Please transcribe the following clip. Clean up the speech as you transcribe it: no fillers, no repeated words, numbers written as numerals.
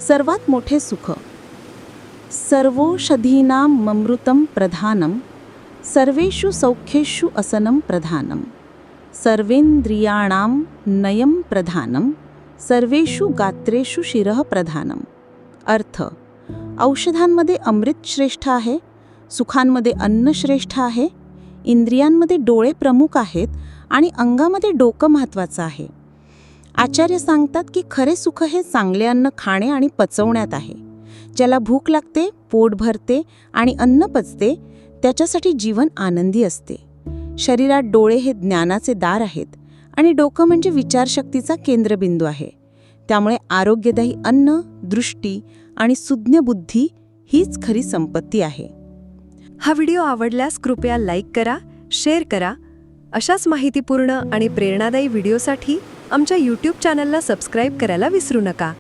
सर्वात मोठे सुख. सर्वौषधीनां ममृतं प्रधानम, सर्वेषु सौख्येषु असनं प्रधानम, सर्वेंद्रियाणां नयं प्रधानम, सर्वेषु गात्रेषु शिरः प्रधानम. अर्थ: औषधांमध्ये अमृत श्रेष्ठ आहे, सुखांमध्ये अन्न श्रेष्ठ आहे, इंद्रियांमध्ये डोळे प्रमुख आहेत आणि अंगामध्ये डोकं महत्त्वाचं आहे. आचार्य सांगतात की खरे सुख हे चांगले अन्न खाणे आणि पचवण्यात आहे. ज्याला भूक लागते, पोट भरते आणि अन्न पचते, त्याच्यासाठी जीवन आनंदी असते. शरीरात डोळे हे ज्ञानाचे दार आहेत आणि डोकं म्हणजे विचारशक्तीचा केंद्रबिंदू आहे. त्यामुळे आरोग्यदायी अन्न, दृष्टी आणि सुज्ञ बुद्धी हीच खरी संपत्ती आहे. हा व्हिडिओ आवडल्यास कृपया लाईक करा, शेअर करा. अशाच माहितीपूर्ण आणि प्रेरणादायी व्हिडिओसाठी आमच्या YouTube चॅनलला सबस्क्राईब करायला विसरू नका.